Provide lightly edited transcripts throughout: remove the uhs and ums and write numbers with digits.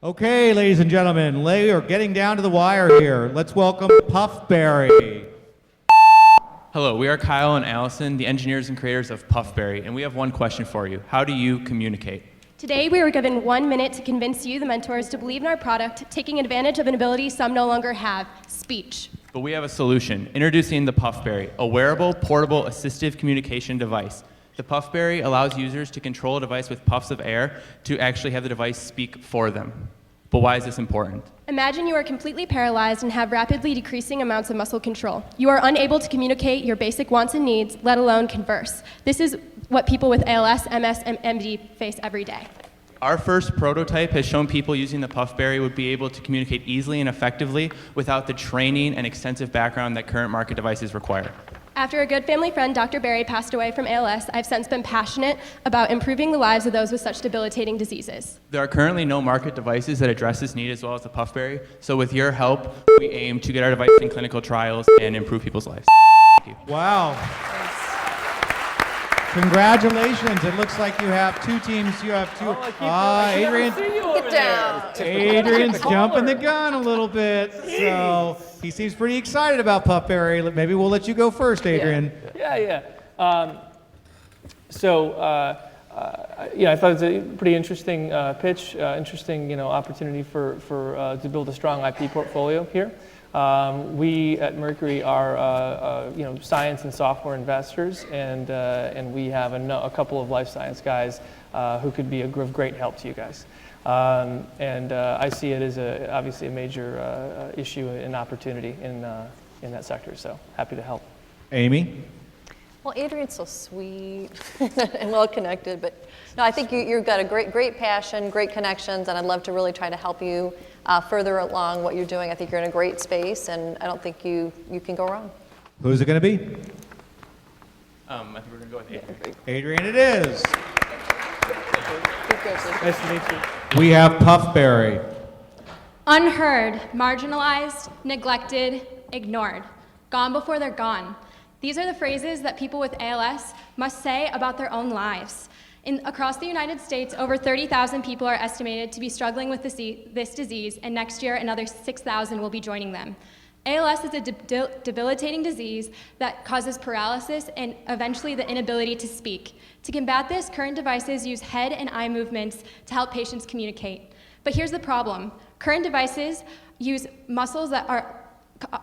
Okay, ladies and gentlemen, we are getting down to the wire here. Let's welcome PuffBarry. Hello, we are Kyle and Allison, the engineers and creators of PuffBarry, and we have one question for you. How do you communicate? Today, we were given 1 minute to convince you, the mentors, to believe in our product, taking advantage of an ability some no longer have, speech. But we have a solution. Introducing the PuffBarry, a wearable, portable, assistive communication device. The PuffBarry allows users to control a device with puffs of air to actually have the device speak for them. But why is this important? Imagine you are completely paralyzed and have rapidly decreasing amounts of muscle control. You are unable to communicate your basic wants and needs, let alone converse. This is what people with ALS, MS, and MD face every day. Our first prototype has shown people using the PuffBarry would be able to communicate easily and effectively without the training and extensive background that current market devices require. After a good family friend, Dr. Barry, passed away from ALS, I've since been passionate about improving the lives of those with such debilitating diseases. There are currently no market devices that address this need as well as the PuffBarry, so with your help, we aim to get our device in clinical trials and improve people's lives. Thank you. Wow. Congratulations. It looks like you have two teams. You have two. Adrian. Get down. Adrian's jumping the gun a little bit. So he seems pretty excited about PuffBarry. Maybe we'll let you go first, Adrian. Yeah. I thought it was a pretty interesting pitch, interesting opportunity for to build a strong IP portfolio here. We at Mercury are science and software investors, and we have a couple of life science guys who could be of great help to you guys. I see it as obviously a major issue and opportunity in that sector. So happy to help. Amy? Well, Adrian's so sweet and well connected, but no, I think you've got a great passion, great connections, and I'd love to really try to help you further along what you're doing. I think you're in a great space, and I don't think you can go wrong. Who's it going to be? I think we're going to go with Adrian. Adrian it is. Nice to meet you. We have PuffBarry. Unheard, marginalized, neglected, ignored. Gone before they're gone. These are the phrases that people with ALS must say about their own lives. Across the United States, over 30,000 people are estimated to be struggling with this disease, and next year another 6,000 will be joining them. ALS is a debilitating disease that causes paralysis and eventually the inability to speak. To combat this, current devices use head and eye movements to help patients communicate. But here's the problem. Current devices use muscles that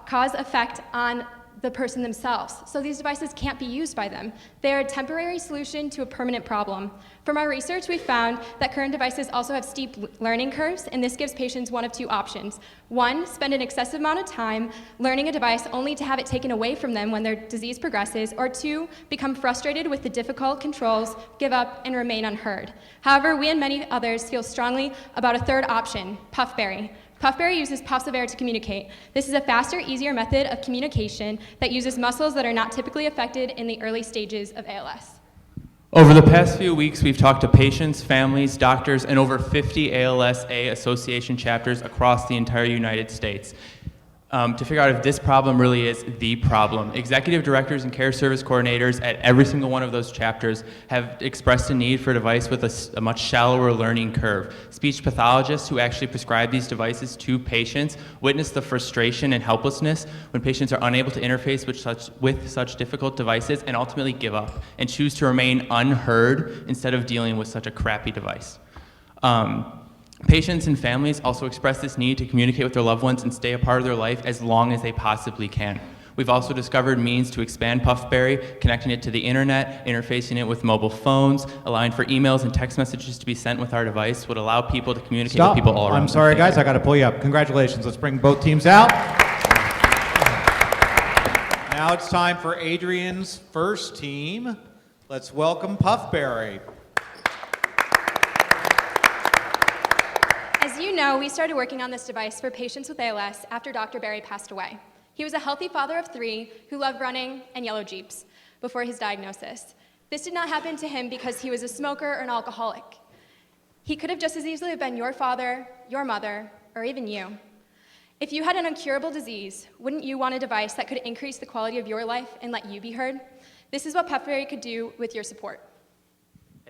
cause effect on the person themselves, so these devices can't be used by them. They are a temporary solution to a permanent problem. From our research, we found that current devices also have steep learning curves, and this gives patients one of two options. One, spend an excessive amount of time learning a device only to have it taken away from them when their disease progresses, or two, become frustrated with the difficult controls, give up, and remain unheard. However, we and many others feel strongly about a third option, PuffBarry. PuffBarry uses puffs of air to communicate. This is a faster, easier method of communication that uses muscles that are not typically affected in the early stages of ALS. Over the past few weeks, we've talked to patients, families, doctors, and over 50 ALS-A association chapters across the entire United States to figure out if this problem really is the problem. Executive directors and care service coordinators at every single one of those chapters have expressed a need for a device with a much shallower learning curve. Speech pathologists who actually prescribe these devices to patients witness the frustration and helplessness when patients are unable to interface with such difficult devices and ultimately give up and choose to remain unheard instead of dealing with such a crappy device. Patients and families also express this need to communicate with their loved ones and stay a part of their life as long as they possibly can. We've also discovered means to expand PuffBarry, connecting it to the internet, interfacing it with mobile phones, allowing for emails and text messages to be sent with our device would allow people to communicate with people all around. I'm sorry, guys, I got to pull you up. Congratulations. Let's bring both teams out. Now it's time for Adrian's first team. Let's welcome PuffBarry. As you know, we started working on this device for patients with ALS after Dr. Barry passed away. He was a healthy father of 3 who loved running and yellow Jeeps before his diagnosis. This did not happen to him because he was a smoker or an alcoholic. He could have just as easily have been your father, your mother, or even you. If you had an incurable disease, wouldn't you want a device that could increase the quality of your life and let you be heard? This is what PuffBarry could do with your support.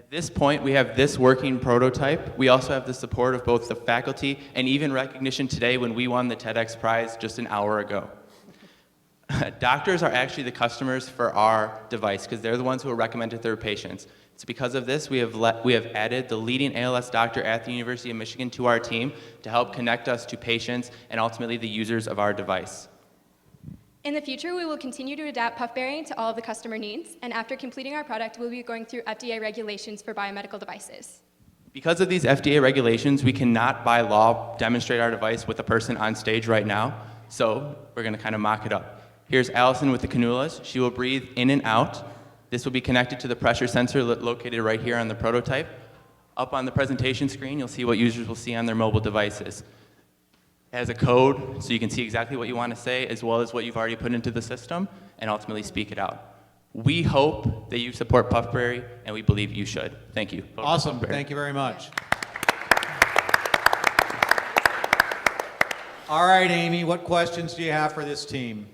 At this point, we have this working prototype. We also have the support of both the faculty and even recognition today when we won the TEDx Prize just an hour ago. Doctors are actually the customers for our device because they're the ones who are recommended to their patients. It's because of this we have added the leading ALS doctor at the University of Michigan to our team to help connect us to patients and ultimately the users of our device. In the future, we will continue to adapt PuffBarry to all of the customer needs, and after completing our product, we'll be going through FDA regulations for biomedical devices. Because of these FDA regulations, we cannot by law demonstrate our device with a person on stage right now, so we're going to kind of mock it up. Here's Allison with the cannulas. She will breathe in and out. This will be connected to the pressure sensor located right here on the prototype. Up on the presentation screen, you'll see what users will see on their mobile devices. It has a code, so you can see exactly what you want to say, as well as what you've already put into the system, and ultimately speak it out. We hope that you support PuffBarry, and we believe you should. Thank you. Awesome. Thank you very much. All right, Amy, what questions do you have for this team?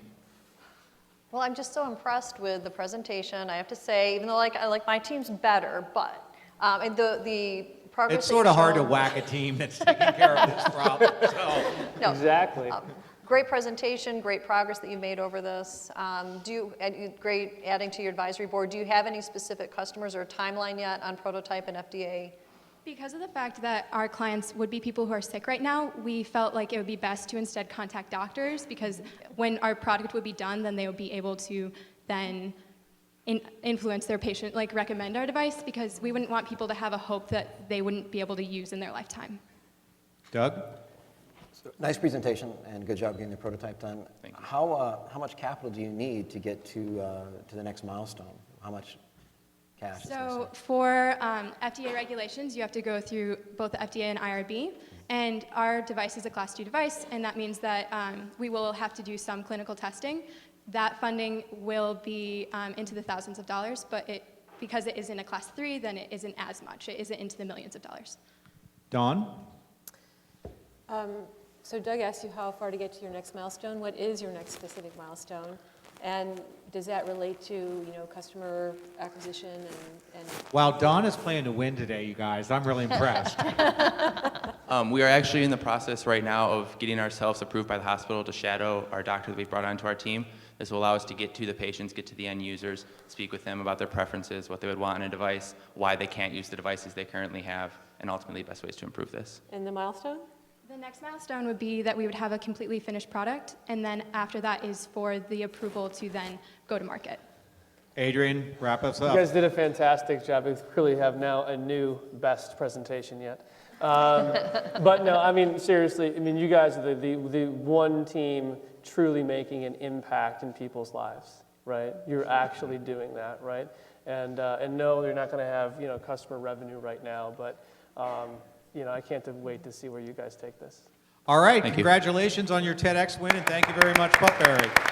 Well, I'm just so impressed with the presentation. I have to say, even though I like my team's better, but and the progress. It's sort of hard to whack a team that's taking care of this problem. So. No, Exactly. great presentation, great progress that you made over this. Great adding to your advisory board. Do you have any specific customers or a timeline yet on prototype and FDA? Because of the fact that our clients would be people who are sick right now, we felt like it would be best to instead contact doctors, because when our product would be done, then they would be able to then influence their patient, like recommend our device, because we wouldn't want people to have a hope that they wouldn't be able to use in their lifetime. Doug? So, nice presentation and good job getting the prototype done. Thank you. How much capital do you need to get to the next milestone? How much cash? So for FDA regulations, you have to go through both the FDA and IRB, and our device is a Class 2 device, and that means that we will have to do some clinical testing. That funding will be into the thousands of dollars, but because it is in a Class 3, then it isn't as much. It isn't into the millions of dollars. Dawn? So Doug asked you how far to get to your next milestone. What is your next specific milestone? And does that relate to, customer acquisition and Wow, Dawn is playing to win today, you guys. I'm really impressed. We are actually in the process right now of getting ourselves approved by the hospital to shadow our doctor that we've brought onto our team. This will allow us to get to the patients, get to the end users, speak with them about their preferences, what they would want in a device, why they can't use the devices they currently have, and ultimately best ways to improve this. the milestone? The next milestone would be that we would have a completely finished product, and then after that is for the approval to then go to market. Adrian, wrap us You up. guys did a fantastic job. We clearly have now a new best presentation yet. But no, I mean, seriously, you guys are the one team truly making an impact in people's lives, right? You're actually doing that, right? And no, you're not going to have, customer revenue right now, but, I can't wait to see where you guys take this. All right, Thank you. congratulations on your TEDx win, and thank you very much, PuffBarry.